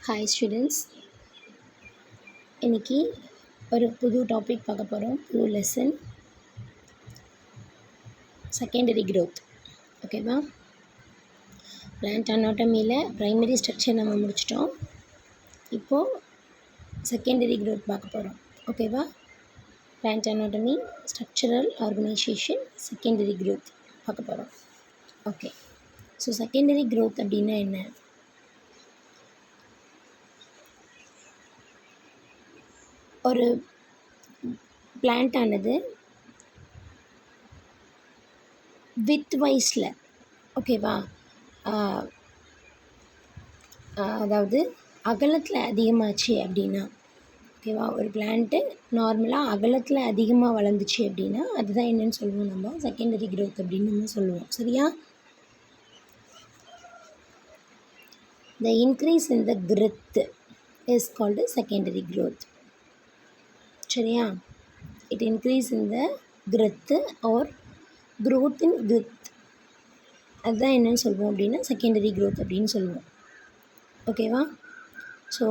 Hi students, இன்றைக்கி ஒரு புது டாபிக் பார்க்க போகிறோம். புது லெசன் செகண்டரி க்ரோத். ஓகேவா? பிளான்ட் அனாட்டமியில் ப்ரைமரி ஸ்ட்ரக்சர் நம்ம முடிச்சிட்டோம். இப்போது செகண்டரி க்ரோத் பார்க்க போகிறோம். ஓகேவா? Plant anatomy, structural organisation, secondary growth பார்க்க போகிறோம். ஓகே, ஸோ செகண்டரி க்ரோத் அப்படின்னா என்ன? ஒரு பிளான்ட் ஆனது வித் வைஸில், ஓகேவா, அதாவது அகலத்தில் அதிகமாச்சு அப்படின்னா, ஓகேவா, ஒரு பிளான்ட்டு நார்மலாக அகலத்தில் அதிகமாக வளர்ந்துச்சு அப்படின்னா அதுதான் என்னென்னு சொல்லுவோம், நம்ம செகண்டரி க்ரோத் அப்படின்னு நம்ம சொல்லுவோம். சரியா? The increase in the girth is called secondary growth. சரியா? It increase in the girth or growth in girth, அதுதான் என்னென்னு சொல்லுவோம் அப்படின்னா செகண்டரி க்ரோத் அப்படின்னு சொல்லுவோம். ஓகேவா? ஸோ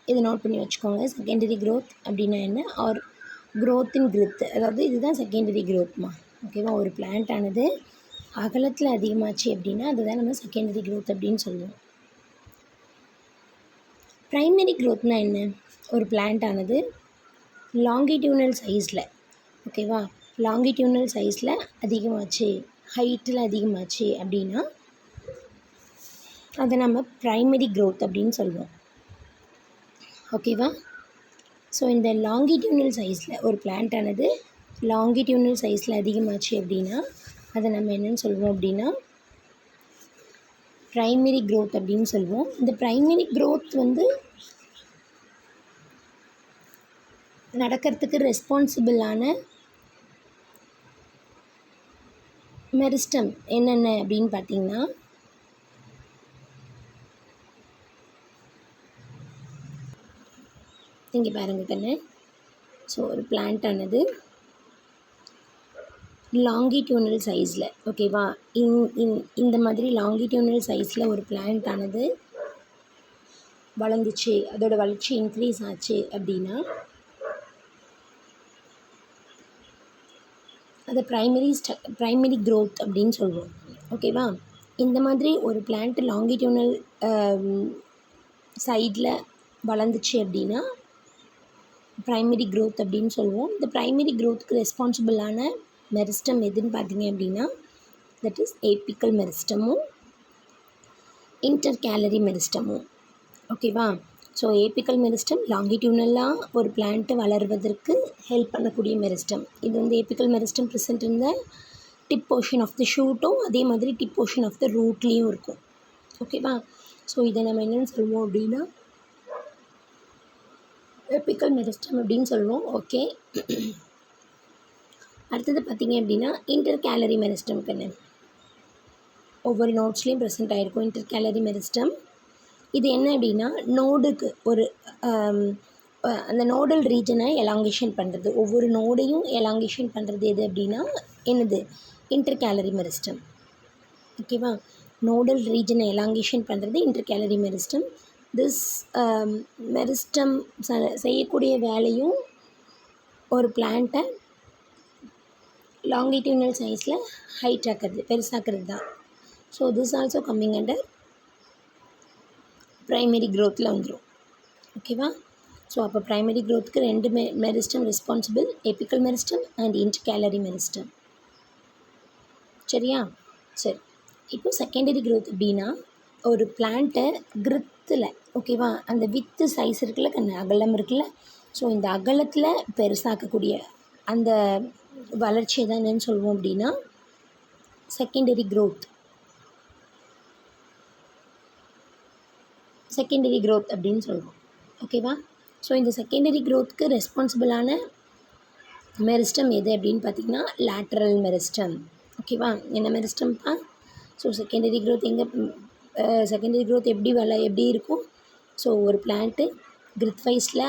இதை நோட் பண்ணி வச்சுக்கோங்க. செகண்டரி க்ரோத் அப்படின்னா என்ன, ஆர் க்ரோத் இன் கிரித், அதாவது இதுதான் செகண்டரி க்ரோத்மா. ஓகேவா? ஒரு பிளான்ட் ஆனது அகலத்தில் அதிகமாச்சு அப்படின்னா அதுதான் நம்ம செகண்டரி க்ரோத் அப்படின்னு சொல்லுவோம். ப்ரைமரி க்ரோத்னால் என்ன? ஒரு பிளான்ட் ஆனது லாங்கிடியூனல் சைஸில், ஓகேவா, லாங்கிடியூனல் சைஸில் அதிகமாச்சு, ஹைட்டில் அதிகமாச்சு அப்படின்னா அதை நம்ம ப்ரைமரி க்ரோத் அப்படின்னு சொல்லுவோம். ஓகேவா? ஸோ இந்த லாங்கிடியூனல் சைஸில் ஒரு பிளான்ட் ஆனது லாங்கிடியூனல் சைஸில் அதிகமாச்சு அப்படின்னா அதை நம்ம என்னென்னு சொல்லுவோம் அப்படின்னா ப்ரைமரி க்ரோத் அப்படின்னு சொல்லுவோம். இந்த ப்ரைமரி க்ரோத் நடக்கிறதுக்கு ரெஸ்பான்சிபிளான மெரிஸ்டம் என்னென்ன அப்படின்னு பார்த்தீங்கன்னா, இங்கே பாருங்க கண்ணு. ஸோ ஒரு பிளான்ட் ஆனது லாங்கிடியூனல் சைஸில், ஓகேவா, இந்த மாதிரி லாங்கிடியூனல் சைஸில் ஒரு பிளான்ட் ஆனது வளர்ந்துச்சு, அதோட வளர்ச்சி இன்க்ரீஸ் ஆச்சு அப்படின்னா அதை ப்ரைமரி க்ரோத் அப்படின்னு சொல்லுவோம். ஓகேவா? இந்த மாதிரி ஒரு பிளான்ட் லாங்கிடியூனல் சைடில் வளர்ந்துச்சு அப்படின்னா ப்ரைமரி க்ரோத் அப்படின்னு சொல்லுவோம். இந்த ப்ரைமரி க்ரோத்துக்கு ரெஸ்பான்சிபிளான மெரிஸ்டம் எதுன்னு பார்த்தீங்க அப்படின்னா தட் இஸ் ஏபிக்கல் மெரிஸ்டமும் இன்டர்கேலரி மெரிஸ்டமும். ஓகேவா? ஸோ ஏபிக்கல் மெரிஸ்டம் லாங்கிடியூனலாக ஒரு பிளான்ட்டு வளர்வதற்கு ஹெல்ப் பண்ணக்கூடிய மெரிஸ்டம். இது ஏபிக்கல் மெரிஸ்டம் ப்ரெசென்ட் இந்த டிப் போர்ஷன் ஆஃப் த ஷூட்டும் அதே மாதிரி டிப் போர்ஷன் ஆஃப் த ரூட்லேயும் இருக்கும். ஓகேவா? ஸோ இதை நம்ம என்னென்னு சொல்லுவோம் அப்படின்னா ஏபிக்கல் மெரிஸ்டம் அப்படின்னு சொல்லுவோம். ஓகே, அடுத்தது பார்த்திங்க அப்படின்னா இன்டர்கேலரி மெரிஸ்டம்க்கு என்ன, ஒவ்வொரு நோட்ஸ்லேயும் ப்ரெசென்ட் ஆகிருக்கும் இன்டர்கேலரி மெரிஸ்டம். இது என்ன அப்படின்னா நோடுக்கு ஒரு அந்த நோடல் ரீஜனை எலாங்கேஷன் பண்ணுறது, ஒவ்வொரு நோடையும் எலாங்கேஷன் பண்ணுறது எது அப்படின்னா என்னது, இன்டர்கேலரி மெரிஸ்டம். ஓகேவா? நோடல் ரீஜனை எலாங்கேஷன் பண்ணுறது இன்டர்கேலரி மெரிஸ்டம். திஸ் மெரிஸ்டம் செய்யக்கூடிய வேலையும் ஒரு பிளான்ட்டை லாங்கிடியூனல் சைஸில் ஹைட் ஆக்கிறது, பெருசாக்கிறது தான். So this also coming under primary க்ரோத்தில் வந்துடும். ஓகேவா? ஸோ அப்போ ப்ரைமரி க்ரோத்துக்கு ரெண்டு meristem responsible, apical meristem and intercalary meristem. சரியா? சரி, இப்போ செகண்டரி க்ரோத் அப்படின்னா ஒரு பிளான்ட்டை கிரித்தில், ஓகேவா, அந்த வித்து சைஸ் இருக்குல்ல கண்ணு, அகலம் இருக்குல்ல, ஸோ இந்த அகலத்தில் பெருசாக்கக்கூடிய அந்த வளர்ச்சியை தான் என்னென்னு சொல்லுவோம் அப்படின்னா செகண்டரி க்ரோத். செகண்டரி க்ரோத் அப்படின்னு சொல்லுவோம். ஓகேவா? ஸோ இந்த செகண்டரி க்ரோத்துக்கு ரெஸ்பான்சிபிளான மெரிஸ்டம் எது அப்படின்னு பார்த்திங்கன்னா லேட்ரல் மெரிஸ்டம். ஓகேவா? என்ன மெரிஸ்டம்ப்பா? So secondary growth secondary growth எப்படி இருக்கும்? ஸோ ஒரு பிளான்ட்டு கிரித் வைஸில்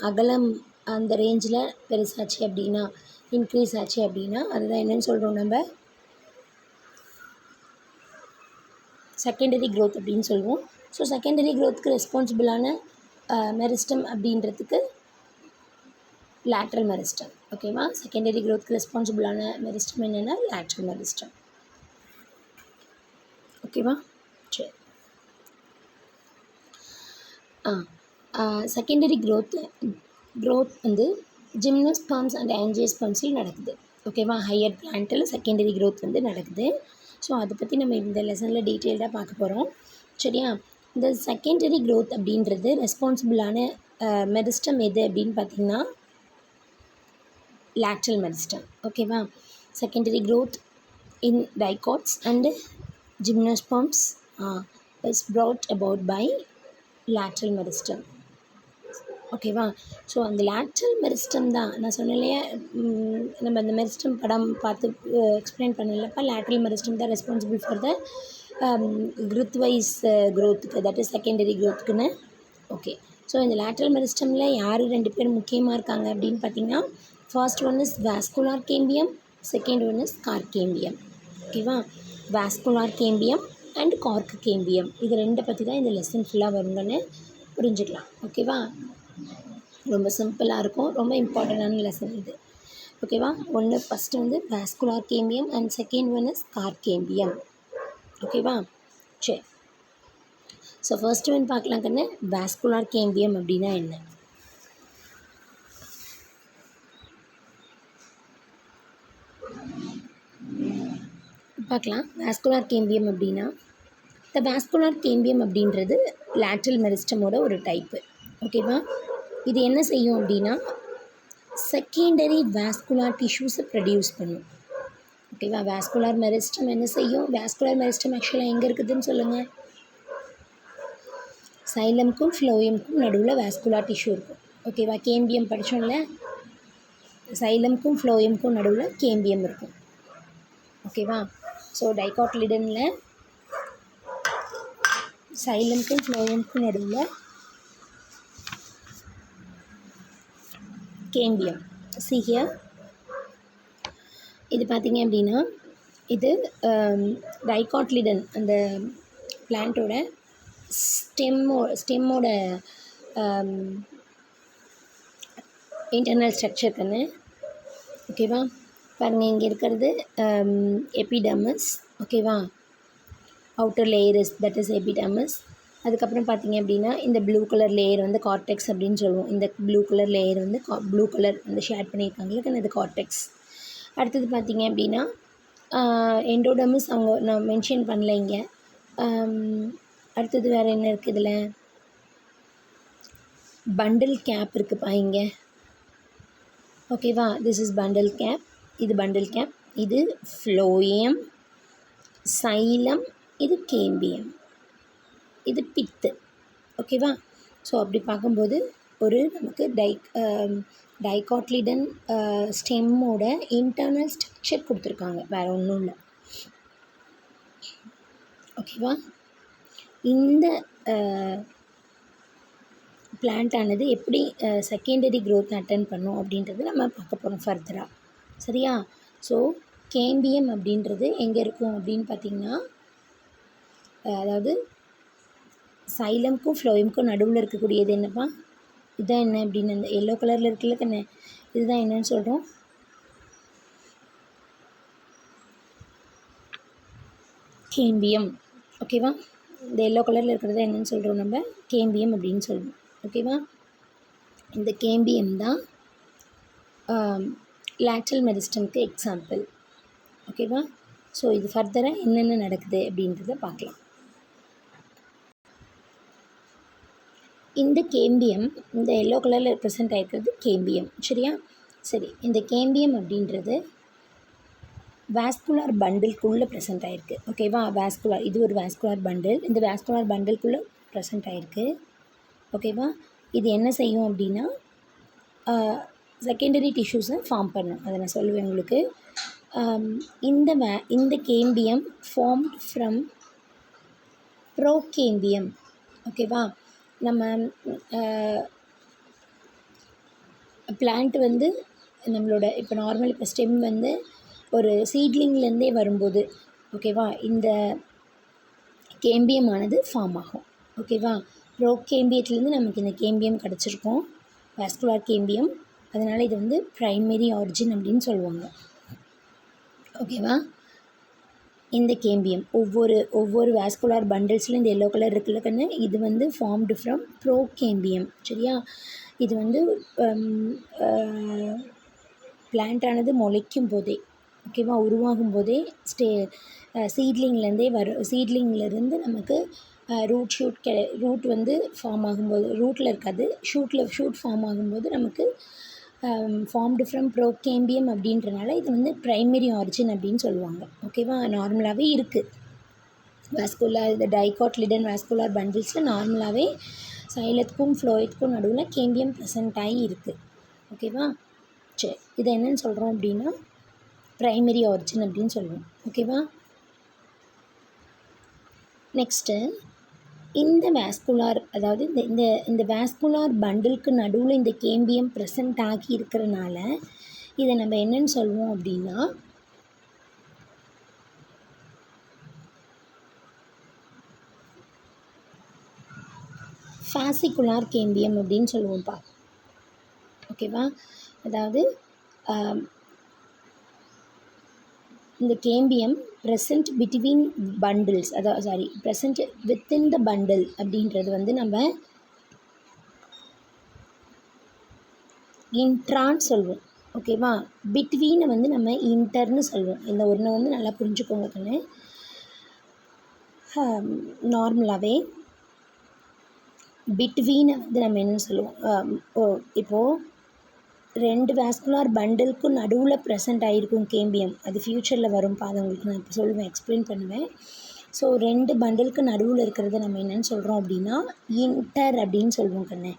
அகலம் அந்த ரேஞ்சில் பெருசாச்சு அப்படின்னா, இன்க்ரீஸ் ஆச்சு அப்படின்னா அதுதான் என்னென்னு சொல்கிறோம், நம்ம செகண்டரி க்ரோத் அப்படின்னு சொல்லுவோம். ஸோ செகண்டரி க்ரோத்துக்கு ரெஸ்பான்சிபிளான மெரிஸ்டம் அப்படின்றதுக்கு லேட்ரல் மெரிஸ்டம். ஓகேவா? செகண்டரி க்ரோத்துக்கு ரெஸ்பான்சிபிளான மெரிஸ்டம் என்னென்னா லேட்ரல் மெரிஸ்டம். ஓகேவா? சரி. செகண்டரி க்ரோத் வந்து ஜிம்னோஸ்பர்ம்ஸ் அண்ட் ஆஞ்சியோஸ்பர்ம்ஸில் நடக்குது. ஓகேவா? ஹையர் பிளான்ட்டில் செகண்டரி க்ரோத் வந்து நடக்குது. ஸோ அதை பற்றி நம்ம இந்த லெசனில் டீட்டெயில்டாக பார்க்க போகிறோம். சரியா? இந்த செகண்டரி க்ரோத் அப்படின்றது ரெஸ்பான்சிபிளான மெரிஸ்டம் எது அப்படின்னு பார்த்திங்கன்னா லேட்ரல் மெரிஸ்டம். ஓகேவா? Secondary growth in dicots and gymnosperms is brought about by lateral meristem. ஓகேவா? ஸோ அந்த லேட்ரல் மெரிஸ்டம் தான் நான் சொன்னேன் இல்லையா, நம்ம அந்த மெரிஸ்டம் படம் பார்த்து எக்ஸ்பிளைன் பண்ணலப்பா. லேட்ரல் மெரிஸ்டம் தான் responsible for the growth wise க்ரோத்துக்கு, தட் இஸ் செகண்டரி க்ரோத்துக்குன்னு. ஓகே. ஸோ இந்த லேட்ரல் மெரிஸ்டமில் யார் 2 பேர் முக்கியமாக இருக்காங்க அப்படின்னு பார்த்தீங்கன்னா, first one is vascular cambium, second one is cork cambium. ஓகேவா? Vascular cambium and cork cambium, இது 2 பற்றி தான் இந்த லெசன் ஃபுல்லாக வருங்கன்னு புரிஞ்சுக்கலாம். ஓகேவா? ரொம்ப சிம்பிளாக இருக்கும், ரொம்ப இம்பார்ட்டண்டான லெசன் இது. ஓகேவா? ஃபஸ்ட்டு வந்து vascular cambium and second one is cork cambium. ஓகேவா? சரி. ஸோ ஃபர்ஸ்ட் ஒன் பார்க்கலாம் கண்ணு, வாஸ்குலார் கேம்பியம் அப்படின்னா என்ன பார்க்கலாம். வாஸ்குலார் கேம்பியம் அப்படின்னா, இந்த வாஸ்குலார் கேம்பியம் அப்படின்றது லேட்ரல் மெரிஸ்டமோட ஒரு டைப்பு. ஓகேவா? இது என்ன செய்யும் அப்படின்னா செகண்டரி வாஸ்குலார் டிஷ்யூஸை ப்ரொடியூஸ் பண்ணும். ஓகேவா? வாஸ்குலார் மெரிஸ்டம் என்ன செய்யும்? வாஸ்குலார் மெரிஸ்டம் ஆக்சுவலாக எங்கே இருக்குதுன்னு சொல்லுங்கள். சைலம்க்கும் ஃப்ளோயம்க்கும் நடுவில் வாஸ்குலார் டிஷ்யூ இருக்கும். ஓகேவா? கேம்பியம் படித்தோம்ல, சைலம்க்கும் ஃப்ளோயம்க்கும் நடுவில் கேம்பியம் இருக்கும். ஓகேவா? ஸோ டைகாட்லிடனில் சைலம்க்கும் ஃப்ளோயம்க்கும் நடுவில் கேம்பியம். see here, இது பார்த்திங்க அப்படின்னா இது டைகாட்லிடன் அந்த பிளான்ட்டோட ஸ்டெம்மோட இன்டர்னல் ஸ்ட்ரக்சருக்குன்னு. ஓகேவா? பாருங்கள், இங்கே இருக்கிறது எபிடர்மிஸ். ஓகேவா? Outer layer that is epidermis. அதுக்கப்புறம் பார்த்திங்க அப்படின்னா இந்த ப்ளூ கலர் லேயர் வந்து கார்டெக்ஸ் அப்படின்னு சொல்லுவோம். இந்த ப்ளூ கலர் லேயர் வந்து ப்ளூ கலர் வந்து ஷேட் பண்ணியிருக்காங்களுக்கு இது கார்டெக்ஸ். அடுத்தது பார்த்திங்க அப்படின்னா எண்டோடர்மிஸ் அவங்க நான் மென்ஷன் பண்ணல இங்கே. அடுத்தது வேறு என்ன இருக்குது இதில்? பண்டில் கேப் இருக்குப்பா இங்கே. ஓகேவா? This is bundle gap. இது பண்டில் கேப், இது ஃப்ளோயம், சைலம், இது கேம்பியம், இது பித்து. ஓகேவா? ஸோ அப்படி பார்க்கும்போது ஒரு நமக்கு டைகாட்லிடன் ஸ்டெம்மோட இன்டர்னல் ஸ்ட்ரக்சர் கொடுத்துருக்காங்க, வேறு ஒன்றும் இல்லை. ஓகேவா? இந்த பிளான்ட்டானது எப்படி செகண்டரி க்ரோத் அட்டன் பண்ணும் அப்படின்றது நம்ம பார்க்க போகிறோம் ஃபர்தராக. சரியா? ஸோ கேம்பியம் அப்படின்றது எங்கே இருக்கும் அப்படின்னு பார்த்திங்கன்னா, அதாவது சைலம்க்கும் ஃப்ளோயம்க்கும் நடுவில் இருக்கக்கூடியது என்னப்பா, இதுதான் என்ன அப்படின்னு அந்த எல்லோ கலரில் இருக்குல்ல கண்ணு, இதுதான் என்னன்னு சொல்கிறோம், கேம்பியம். ஓகேவா? இந்த எல்லோ கலரில் இருக்கிறத என்னென்னு சொல்கிறோம் நம்ம, கேம்பியம் அப்படின்னு சொல்லுவோம். ஓகேவா? இந்த கேம்பியம் தான் லேட்ரல் மெரிஸ்டம்க்கு எக்ஸாம்பிள். ஓகேவா? ஸோ இது ஃபர்தராக என்னென்ன நடக்குது அப்படின்றத பார்க்கலாம். இந்த கேம்பியம் இந்த எல்லோ கலரில் ரெப்ரசென்ட் ஆகிருக்கிறது கேம்பியம். சரியா? சரி, இந்த கேம்பியம் அப்படின்றது வாஸ்குலார் பண்டில்குள்ளே ப்ரெசென்ட் ஆகிருக்கு. ஓகேவா? வாஸ்குலார், இது ஒரு வாஸ்குலார் பண்டில், இந்த வாஸ்குலார் பண்டில்குள்ளே ப்ரெசென்ட் ஆகிருக்கு. ஓகேவா? இது என்ன செய்யும் அப்படின்னா செகண்டரி டிஷ்யூஸை ஃபார்ம் பண்ணும். அதை நான் சொல்லுவேன் உங்களுக்கு. இந்த கேம்பியம் ஃபார்ம்ட் ஃப்ரம் ப்ரோகேம்பியம். ஓகேவா? நம்ம பிளான்ட் வந்து நம்மளோட இப்போ நார்மல் இப்போ ஸ்டெம் வந்து ஒரு சீட்லிங்லேருந்தே வரும்போது, ஓகேவா, இந்த கேம்பியமானது ஃபார்ம் ஆகும். ஓகேவா. ப்ரோகேம்பியத்துலேருந்து நமக்கு இந்த கேம்பியம் கிடச்சிருக்கும், வாஸ்குலார் கேம்பியம். அதனால் இது வந்து ப்ரைமரி ஆரிஜின் அப்படின்னு சொல்லுவாங்க. ஓகேவா. இந்த கேம்பியம் ஒவ்வொரு வாஸ்குலார் பண்டில்ஸில் இந்த எல்லோ கலர் இருக்குல்ல கண்ணு, இது வந்து ஃபார்ம்டு ஃப்ரம் ப்ரோகேம்பியம். சரியா. இது வந்து பிளான்ட்டானது முளைக்கும் போதே, ஓகேவா, உருவாகும் போதே சீட்லிங்லேருந்து நமக்கு ரூட் வந்து ஃபார்ம் ஆகும்போது, ரூட்டில் இருக்காது, ஷூட் ஃபார்ம் ஆகும்போது நமக்கு ஃபார்ம்டு ஃப்ரம் ப்ரோகேம்பியம் அப்படின்றனால இது வந்து ப்ரைமரி ஆரிஜின் அப்படின்னு சொல்லுவாங்க. ஓகேவா. நார்மலாகவே இருக்குது வாஸ்குலார், இந்த டைகாட்லிடன் வாஸ்குலார் பண்டில்ஸில் நார்மலாகவே சைலத்துக்கும் ஃப்ளோயத்துக்கும் நடுவில் கேம்பியம் ப்ரெசென்ட் ஆகி இருக்குது. ஓகேவா. சரி, இதை என்னென்னு சொல்கிறோம் அப்படின்னா ப்ரைமரி ஆரிஜின் அப்படின்னு சொல்லுவோம். ஓகேவா. நெக்ஸ்ட்டு இந்த வாஸ்குலார், அதாவது இந்த வாஸ்குலார் பண்டிலுக்கு நடுவில் இந்த கேம்பியம் ப்ரெசென்ட் ஆகி இருக்கிறனால இதை நம்ம என்னென்னு சொல்லுவோம் அப்படின்னா ஃபாசிகுலார் கேம்பியம் அப்படின்னு சொல்லுவோம்ப்பா. ஓகேவா. அதாவது இந்த cambium present between bundles, present within the bundle அப்படின்றது வந்து நம்ம இன்ட்ரான்னு சொல்லுவோம். ஓகேவா. பிட்வீனை வந்து நம்ம இன்டர்னு சொல்லுவோம். இந்த ஒன்றை வந்து நல்லா புரிஞ்சுக்கோங்க கண்ணு. நார்மலாகவே பிட்வீனை வந்து நம்ம என்னென்னு சொல்லுவோம், இப்போது 2 வாஸ்குலார் பண்டிலுக்கும் நடுவில் ப்ரெசென்ட் ஆகிருக்கும் கேம்பியம். அது ஃப்யூச்சரில் வரும்ப்பா, அதை உங்களுக்கு நான் இப்போ சொல்லுவேன், எக்ஸ்பிளைன் பண்ணுவேன். ஸோ 2 பண்டிலுக்கு நடுவில் இருக்கிறத நம்ம என்னென்னு சொல்கிறோம் அப்படின்னா இன்டர் அப்படின்னு சொல்லுவோம் கண்ணு.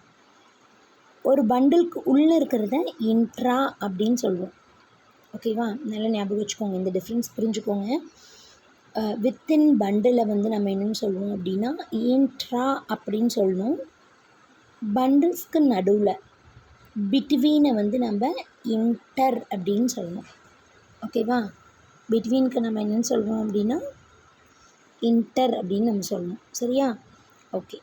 ஒரு பண்டிலுக்கு உள்ளே இருக்கிறத இன்ட்ரா அப்படின்னு சொல்லுவோம். ஓகேவா. நல்லா ஞாபகம் வச்சுக்கோங்க, இந்த டிஃப்ரென்ஸ் புரிஞ்சுக்கோங்க. வித்தின் பண்டிலை வந்து நம்ம என்னென்னு சொல்லுவோம் அப்படின்னா இன்ட்ரா அப்படின்னு சொல்லணும். பண்டில்ஸ்க்கு நடுவில் பிட்வீனை வந்து நம்ம இன்டர் அப்படின்னு சொல்லணும். ஓகேவா. பிட்வீனுக்கு நம்ம என்னென்னு சொல்கிறோம் அப்படின்னா இன்டர் அப்படின்னு நம்ம சொல்லணும். சரியா. ஓகே,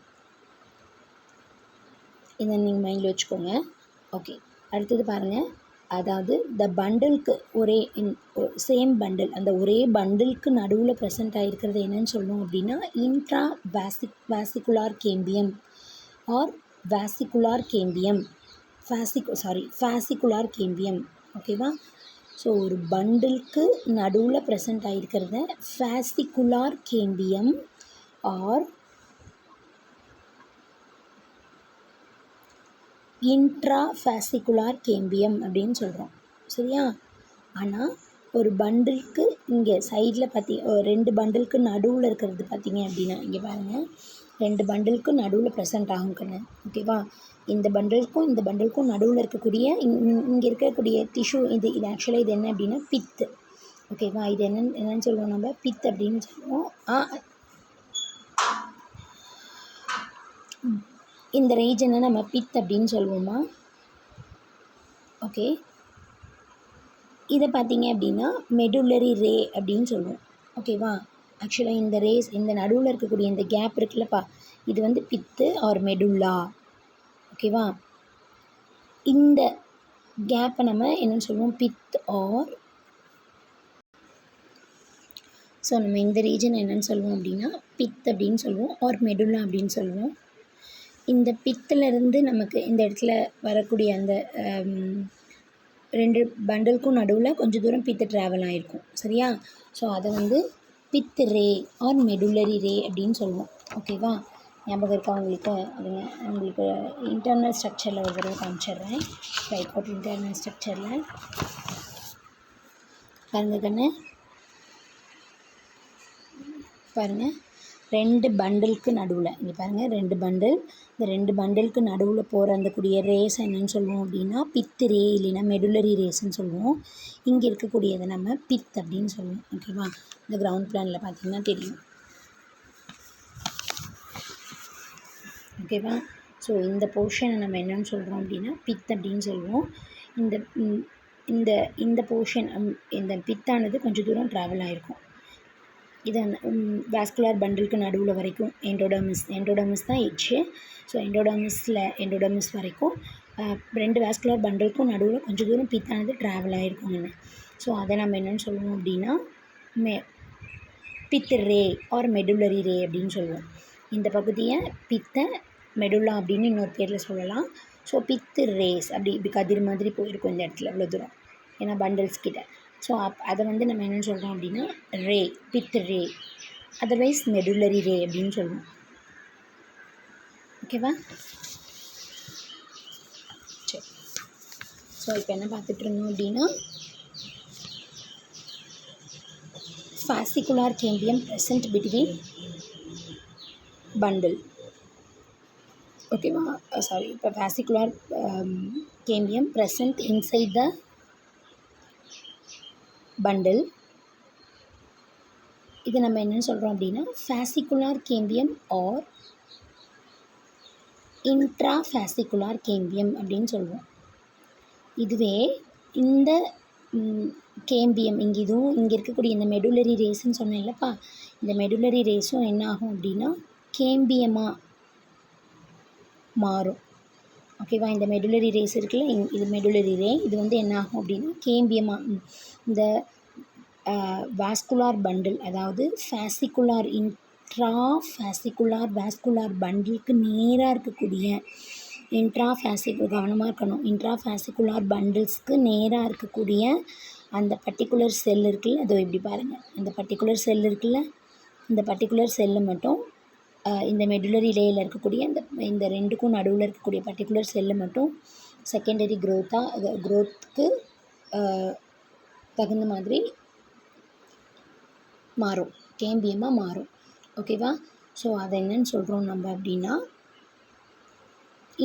இதை நீங்கள் மைண்டில் வச்சுக்கோங்க. ஓகே, அடுத்தது பாருங்கள். அதாவது த பண்டிலுக்கு சேம் பண்டில், அந்த ஒரே பண்டிலுக்கு நடுவில் ப்ரெசென்ட் ஆகிருக்கிறது என்னென்னு சொல்லணும் அப்படின்னா intra vascular cambium or vascular cambium, fascicular cambium. ஓகேவா. ஸோ ஒரு பண்டிலுக்கு நடுவில் ப்ரெசென்ட் ஆகிருக்கிறத fascicular cambium or intra fascicular cambium அப்படின்னு சொல்கிறோம். சரியா. ஆனால் ஒரு பண்டிலுக்கு இங்கே சைடில் 2 பண்டிலுக்கு நடுவில் இருக்கிறது பார்த்தீங்க அப்படின்னா, இங்கே பாருங்கள், 2 பண்டிலுக்கு நடுவில் ப்ரெசென்ட் ஆகும் கண்ணு. ஓகேவா. இந்த பண்டிலுக்கும் நடுவில் இருக்கக்கூடிய இங்கே இருக்கக்கூடிய டிஷ்யூ, இது ஆக்சுவலாக இது என்ன அப்படின்னா பித்து. ஓகேவா. இது என்னென்னு சொல்லுவோம் நம்ம பித் அப்படின்னு சொல்லுவோம். இந்த ரீஜனை நம்ம பித் அப்படின்னு சொல்லுவோமா. ஓகே. இதை பார்த்தீங்க அப்படின்னா மெடுலரி ரே அப்படின்னு சொல்லுவோம். ஓகேவா. ஆக்சுவலாக இந்த நடுவில் இருக்கக்கூடிய இந்த கேப் இருக்குல்லப்பா, இது வந்து பித்து ஆர் மெடுல்லா. ஓகேவா. இந்த கேப்பை நம்ம என்னென்னு சொல்லுவோம் பித் ஆர். ஸோ நம்ம இந்த ரீஜன் என்னென்னு சொல்லுவோம் அப்படின்னா பித் அப்படின்னு சொல்லுவோம் ஆர் மெடுல்லா அப்படின்னு சொல்லுவோம். இந்த பித்துலேருந்து நமக்கு இந்த இடத்துல வரக்கூடிய அந்த 2 பண்டிலுக்கும் நடுவில் கொஞ்சம் தூரம் பித்து ட்ராவல் ஆகிருக்கும். சரியா. ஸோ அதை வந்து பித் ரே ஆர் மெடுலரி ரே அப்படின்னு சொல்லுவோம். ஓகேவா. ஞாபகம் இருக்கா உங்களுக்கு? அதுங்க உங்களுக்கு இன்டர்னல் ஸ்ட்ரக்சரில் ஒரு தடவை காமிச்சிடுறேன். டைகாட் இன்டர்னல் ஸ்ட்ரக்சரில் பாருங்கள் கண்ணு, பாருங்கள், 2 பண்டிலுக்கு நடுவில் இங்கே பாருங்கள், 2 பண்டில், இந்த 2 பண்டிலுக்கு நடுவில் போகிற அந்த கூடிய ரேஸ் என்னென்னு சொல்லுவோம் அப்படின்னா பித் ரே இல்லைன்னா மெடுலரி ரேஸ்ன்னு சொல்லுவோம். இங்கே இருக்கக்கூடியதை நம்ம பித் அப்படின்னு சொல்லுவோம். ஓகேவா. இந்த கிரவுண்ட் பிளானில் பார்த்தீங்கன்னா தெரியும். ஓகேவா. ஸோ இந்த போர்ஷனை நம்ம என்னென்னு சொல்கிறோம் அப்படின்னா பித் அப்படின்னு சொல்லுவோம். இந்த போர்ஷன், இந்த பித்தானது கொஞ்சம் தூரம் ட்ராவல் ஆகிருக்கும். இது வாஸ்குலர் பண்டிலுக்கு நடுவில் வரைக்கும் எண்டோடர்மிஸ் தான் எட்ஜு. ஸோ எண்டோடர்மிஸ் வரைக்கும் 2 வாஸ்குலர் பண்டிலுக்கும் நடுவில் கொஞ்சம் தூரம் பித்தானது ட்ராவல் ஆகிருக்குங்க. ஸோ அதை நம்ம என்னென்னு சொல்லுவோம் அப்படின்னா பித் ரே ஆர் மெடுலரி ரே அப்படின்னு சொல்லுவோம். இந்த பகுதியை மெடுல்லா அப்படின்னு இன்னொரு பேரில் சொல்லலாம். ஸோ பித்து ரேஸ் இப்படி கதிர் மாதிரி போயிருக்கும் இந்த இடத்துல இவ்வளோ தூரம், ஏன்னா பண்டில்ஸ் கிட்ட. ஸோ அதை நம்ம என்னென்னு சொல்கிறோம் அப்படின்னா ரே, பித் ரே, அதர்வைஸ் மெடுலரி ரே அப்படின்னு சொல்லுவோம். ஓகேவா? சரி. ஸோ இப்போ என்ன பார்த்துட்டு இருந்தோம் அப்படின்னா fascicular cambium present between bundle. ஓகேவா? இப்போ fascicular cambium present inside the bundle. இது நம்ம என்னன்னு சொல்கிறோம் அப்படின்னா fascicular cambium or intrafascicular cambium அப்படின்னு சொல்லுவோம். இதுவே இந்த கேம்பியம் இங்கே இருக்கக்கூடிய இந்த மெடுலரி ரேஸ்ன்னு சொன்னேன் இல்லைப்பா, இந்த மெடுலரி ரேஸும் என்ன ஆகும் அப்படின்னா கேம்பியமாக மாறும். ஓகேவா? இந்த மெடுலரி ரேஸ் இருக்குல்ல, இது மெடுலரி ரே, இது என்ன ஆகும் அப்படின்னா கேம்பியமாக இந்த வாஸ்குலார் பண்டில், அதாவது fascicular இன்ட்ராஃபாசிகுலார் வாஸ்குலார் பண்டிலுக்கு நேராக இருக்கக்கூடிய கவனமாக இருக்கணும், இன்ட்ராஃபாசிகுலார் பண்டில்ஸ்க்கு நேராக இருக்கக்கூடிய அந்த பர்டிகுலர் செல் இருக்குல்ல, அதோ இப்படி பாருங்கள், அந்த பர்டிகுலர் செல் இருக்குல்ல, இந்த பர்டிகுலர் செல்லு மட்டும் இந்த மெடுலரி லேயில் இருக்கக்கூடிய இந்த ரெண்டுக்கும் நடுவில் இருக்கக்கூடிய பர்டிகுலர் செல்லு மட்டும் செகண்டரி க்ரோத்துக்கு தகுந்த மாதிரி மாறும், கேம்பியமாக மாறும். ஓகேவா? ஸோ அதை என்னன்னு சொல்கிறோம் நம்ம அப்படின்னா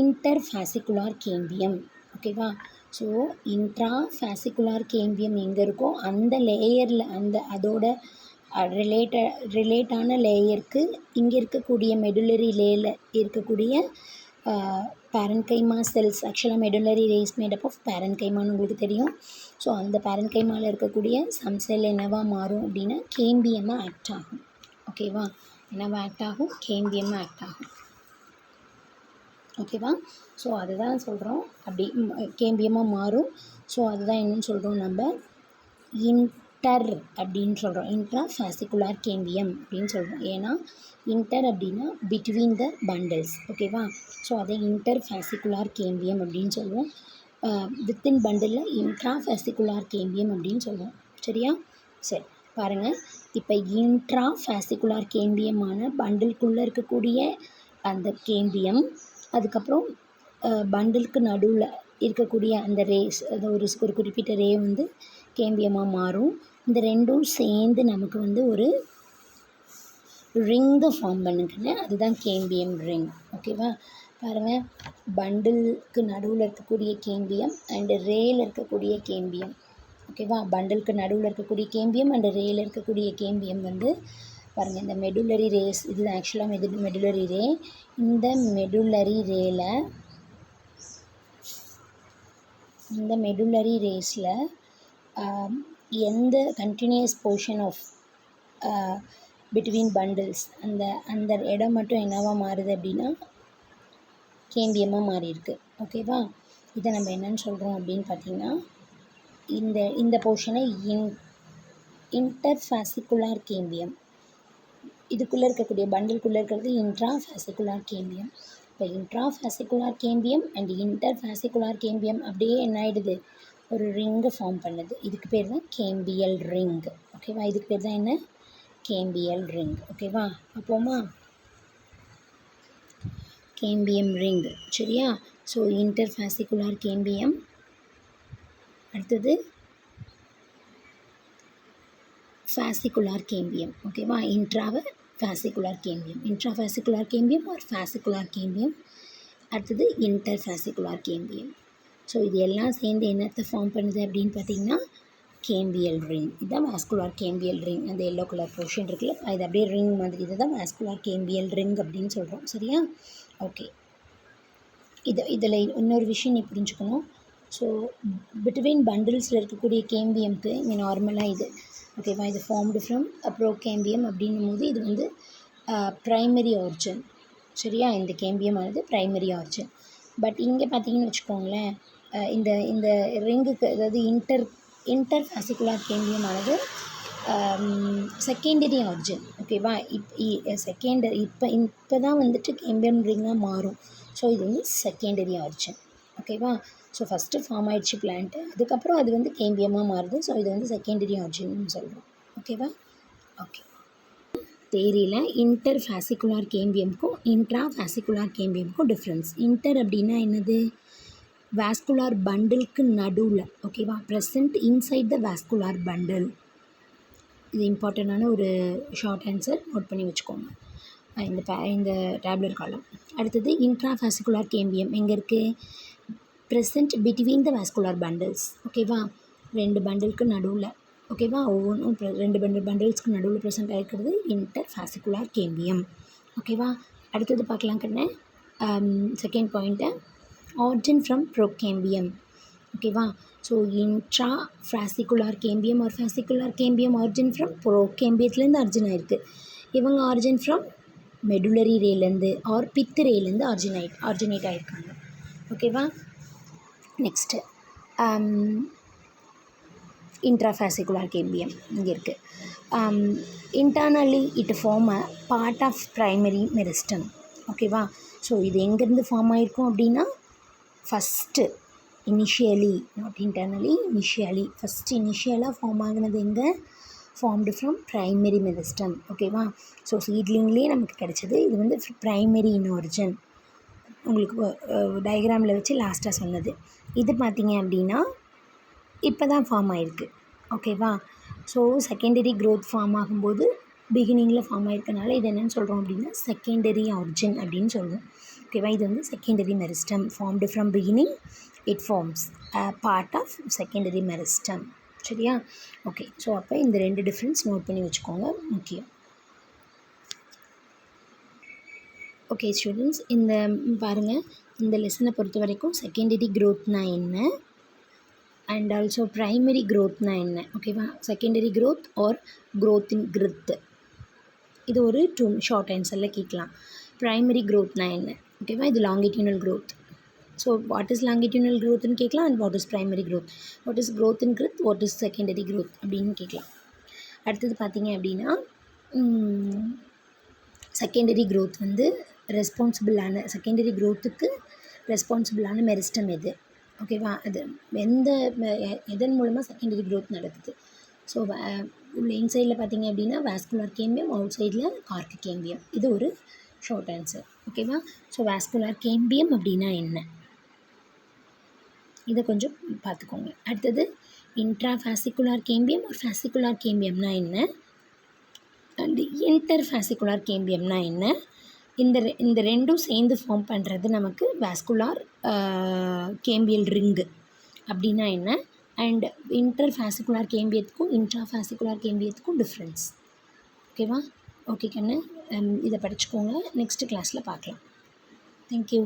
இன்டர்ஃபாசிகுலார் கேம்பியம். ஓகேவா? ஸோ இன்ட்ராஃபாசிகுலார் கேம்பியம் எங்கே இருக்கோ அந்த லேயரில் அதோட ரிலேட்டான லேயருக்கு இங்கே இருக்கக்கூடிய மெடுலரி லேயில் இருக்கக்கூடிய பேரன்கைமா செல்ஸ், ஆக்சுவலாக மெடுலரி ரேஸ் மேடப் ஆஃப் பேரன்கைமான்னு உங்களுக்கு தெரியும். ஸோ அந்த பேரன்கைமாவில் இருக்கக்கூடிய சம் செல் என்னவாக மாறும் அப்படின்னா கேம்பியமாக ஆக்ட் ஆகும். ஓகேவா? என்னவா ஆக்ட் ஆகும்? கேம்பியமாக ஆக்ட் ஆகும். ஓகேவா? ஸோ அதுதான் சொல்கிறோம், அப்படி கேம்பியமாக மாறும். ஸோ அதுதான் என்னன்னு சொல்கிறோம் நம்ம இன்டர் அப்படின்னு சொல்கிறோம், இன்ட்ராஃபாசிகுலார் கேம்பியம் அப்படின்னு சொல்கிறோம். ஏன்னா இன்டர் அப்படின்னா பிட்வீன் த பண்டில்ஸ். ஓகேவா? ஸோ அதை இன்டர்ஃபாசிகுலார் கேம்பியம் அப்படின்னு சொல்லுவோம். வித்தின் பண்டிலில் இன்ட்ராஃபாசிகுலார் கேம்பியம் அப்படின்னு சொல்லுவோம். சரியா? சரி, பாருங்கள். இப்போ இன்ட்ராஃபாசிகுலார் கேம்பியமான பண்டிலுக்குள்ளே இருக்கக்கூடிய அந்த கேம்பியம், அதுக்கப்புறம் பண்டிலுக்கு நடுவில் இருக்கக்கூடிய அந்த ரேஸ், அது ஒரு குறிப்பிட்ட ரே கேம்பியமாக மாறும். இந்த ரெண்டும் சேர்ந்து நமக்கு ஒரு ரிங்கை ஃபார்ம் பண்ணுங்க, அதுதான் கேம்பியம் ரிங். ஓகேவா? பாருங்கள், பண்டிலுக்கு நடுவில் இருக்கக்கூடிய கேம்பியம் அண்டு ரேயில் இருக்கக்கூடிய கேம்பியம். ஓகேவா? பண்டிலுக்கு நடுவில் இருக்கக்கூடிய கேம்பியம் அண்டு ரேயில் இருக்கக்கூடிய கேம்பியம் பாருங்கள், இந்த மெடுலரி ரேஸ், இது ஆக்சுவலாக மெடுலரி ரே. இந்த மெடுலரி ரேஸில் எந்த continuous portion of between bundles அந்த இடம் மட்டும் என்னவாக மாறுது அப்படின்னா கேம்பியமாக மாறியிருக்கு. ஓகேவா? இதை நம்ம என்னன்னு சொல்கிறோம் அப்படின்னு பார்த்திங்கன்னா இந்த போர்ஷனை இன்டர்ஃபாசிகுலார் கேம்பியம், இதுக்குள்ளே இருக்கக்கூடிய பண்டிலுக்குள்ளே இருக்கிறது இன்ட்ராஃபாசிகுலார் கேம்பியம். இப்போ இன்ட்ராஃபாசிகுலார் கேம்பியம் அண்ட் இன்டர்ஃபாசிகுலார் கேம்பியம் அப்படியே என்ன ஆகிடுது, ஒரு ரிங்கை ஃபார்ம் பண்ணுது. இதுக்கு பேர் தான் கேம்பியல் ரிங். ஓகேவா? இதுக்கு பேர் தான் என்ன? Cambial ring. ஓகேவா? அப்போமா கேம்பியம் ரிங். சரியா? ஸோ இன்டர்ஃபாசிகுலார் கேம்பியம், அடுத்தது ஃபாசிகுலார் கேம்பியம். ஓகேவா? இன்ட்ராஃபாசிகுலார் கேம்பியம் ஆர் ஃபாசிகுலார் கேம்பியம், அடுத்தது இன்டர்ஃபாசிகுலார் கேம்பியம். ஸோ இது எல்லாம் சேர்ந்து என்னத்தை ஃபார்ம் பண்ணுது அப்படின்னு பார்த்திங்கன்னா கேம்பியல் ரிங். இதுதான் வாஸ்குலார் கேம்பியல் ரிங். அந்த எல்லோ கலர் போர்ஷன் இருக்குல்ல, இது அப்படியே ரிங் மாதிரி, இதுதான் வாஸ்குலார் கேம்பியல் ரிங் அப்படின்னு சொல்கிறோம். சரியா? ஓகே. இதில் இன்னொரு விஷயம் நீ புரிஞ்சுக்கணும். ஸோ பிட்வீன் பண்டில்ஸில் இருக்கக்கூடிய கேம்பியம்க்கு இங்கே நார்மலாக இது ஓகேவா. இது ஃபார்ம்டு ஃப்ரம் ப்ரோகேம்பியம் அப்படின்னும் போது இது வந்து ப்ரைமரி ஆரிஜின். சரியா. இந்த கேம்பியமானது ப்ரைமரி ஆரிஜின். பட் இங்கே பார்த்தீங்கன்னு வச்சுக்கோங்களேன், இந்த இந்த ரிங்குக்கு அதாவது இன்டர் ஃபாசிகுலார் கேம்பியமானது செகண்டரி ஆரிஜின். ஓகேவா. செகண்டரி இப்போ தான் வந்துட்டு கேம்பியம் ரிங்காக மாறும். ஸோ இது வந்து செகண்டரி ஆரிஜின். ஓகேவா. ஸோ ஃபஸ்ட்டு ஃபார்ம் ஆகிடுச்சு பிளான்ட்டு, அதுக்கப்புறம் அது வந்து கேம்பியமாக மாறுது. ஸோ இது வந்து செகண்டரி ஆரிஜின்னு சொல்கிறோம். ஓகேவா. ஓகே. தேரியில் இன்டர் ஃபாசிகுலார் கேம்பியமுக்கும் இன்ட்ரா ஃபாசிகுலார் கேம்பியமுக்கும் டிஃப்ரென்ஸ். இன்டர் அப்படின்னா என்னது? வாஸ்குலார் பண்டிலுக்கு நடுவில். ஓகேவா. Present inside the vascular bundle. இது இம்பார்ட்டண்ட்டான ஒரு ஷார்ட் ஆன்சர், நோட் பண்ணி வச்சுக்கோங்க இந்த டேப்லெட் காலம். அடுத்தது இன்ட்ரா ஃபாசிகுலார் கேம்பியம் எங்கே இருக்குது? Present between the vascular bundles. ஓகேவா. 2 பண்டிலுக்கு நடுவில். ஓகேவா. ஒவ்வொன்றும் 2 பண்டில்ஸ்க்கு நடுவில் ப்ரெசென்ட் ஆகிருக்கிறது இன்டர் ஃபாசிகுலார் கேம்பியம். ஓகேவா. அடுத்தது பார்க்கலாம் கண்ணு. Second point, origin from ப்ரோகேம்பியம். ஓகேவா. ஸோ இன்ட்ரா ஃபாசிகுலார் கேம்பியம் ஒரு ஃபாசிகுலார் கேம்பியம் ஆரிஜின் ஃப்ரம் ப்ரோகேம்பியத்துலேருந்து ஆரிஜின் ஆகிருக்கு. இவங்க ஆரிஜின் ஃப்ரம் மெடுலரி ரேலேருந்து ஆர் பித்து ரேலேருந்து ஆரிஜினேட் ஆகிருக்காங்க. ஓகேவா. நெக்ஸ்ட்டு intrafascicular cambium இங்கே இருக்குது. Internally it form a part of primary meristem. ஓகேவா. ஸோ இது எங்கேருந்து ஃபார்ம் ஆகிருக்கும் அப்படின்னா, ஃபஸ்ட்டு இனிஷியலி, நாட் இன்டர்னலி, இனிஷியலாக ஃபார்ம் ஆகினது எங்கே? Formed from primary meristem. ஓகேவா. ஸோ சீட்லிங்லேயே நமக்கு கிடச்சது. இது வந்து ப்ரைமரி இன் ஆரிஜின். உங்களுக்கு டயக்ராமில் வச்சு லாஸ்ட்டாக சொன்னது. இது பார்த்தீங்க அப்படின்னா இப்போ தான் ஃபார்ம் ஆகிருக்கு. ஓகேவா. ஸோ செகண்டரி க்ரோத் ஃபார்ம் ஆகும்போது பிகினிங்கில் ஃபார்ம் ஆகிருக்கனால இது என்னென்னு சொல்கிறோம் அப்படின்னா செகண்டரி ஆரிஜின் அப்படின்னு சொல்லுவோம். ஓகேவா. இது வந்து secondary meristem. Formed from beginning, it forms a part of secondary meristem. சரியா. ஓகே. ஸோ அப்போ இந்த 2 டிஃப்ரென்ஸ் நோட் பண்ணி வச்சுக்கோங்க, முக்கியம். ஓகே ஸ்டூடெண்ட்ஸ், இந்த பாருங்கள், இந்த லெசனை பொறுத்த வரைக்கும் செகண்டரி க்ரோத்னால் என்ன அண்ட் ஆல்சோ ப்ரைமரி க்ரோத்னால் என்ன. ஓகேவா. Secondary growth or growth in girth, இது ஒரு 2 ஷார்ட் ஆன்சரில் கேட்கலாம். ப்ரைமரி க்ரோத்னால் என்ன. ஓகேவா. இது longitudinal growth. So what is longitudinal க்ரோத்னு கேட்கலாம் and what is primary growth, what is growth in girth, what is secondary growth அப்படின்னு கேட்கலாம். அடுத்தது பார்த்தீங்க அப்படின்னா செகண்டரி க்ரோத் வந்து செகண்டரி க்ரோத்துக்கு ரெஸ்பான்சிபிளான மெரிஸ்டம் எது. ஓகேவா. அது எதன் மூலமாக செகண்டரி க்ரோத் நடக்குது. ஸோ உள்ள இன்சைடில் பார்த்தீங்க அப்படின்னா வாஸ்குலார் கேம்பியம், அவுட் சைடில் கார்க் கேம்பியம். இது ஒரு ஷார்ட் ஆன்சர். ஓகேவா. ஸோ வாஸ்குலார் கேம்பியம் அப்படின்னா என்ன, இதை கொஞ்சம் பார்த்துக்கோங்க. அடுத்தது இன்ட்ரா ஃபாசிகுலார் கேம்பியம் ஒரு ஃபாசிகுலார் கேம்பியம்னா என்ன அண்ட் இன்டர் ஃபாசிகுலார் கேம்பியம்னா என்ன. இந்த ரெண்டும் சேர்ந்து ஃபார்ம் பண்ணுறது நமக்கு வாஸ்குலார் கேம்பியல் ரிங்கு அப்படின்னா என்ன அண்ட் இன்டர் ஃபாசிகுலார் கேம்பியத்துக்கும் இன்ட்ரா ஃபாசிகுலார் கேம்பியத்துக்கும் டிஃப்ரென்ஸ். ஓகேவா. ஓகே கண்ணு, இதை படிச்சுக்கோங்க. நெக்ஸ்ட்டு கிளாஸில் பார்க்கலாம். தேங்க்யூ.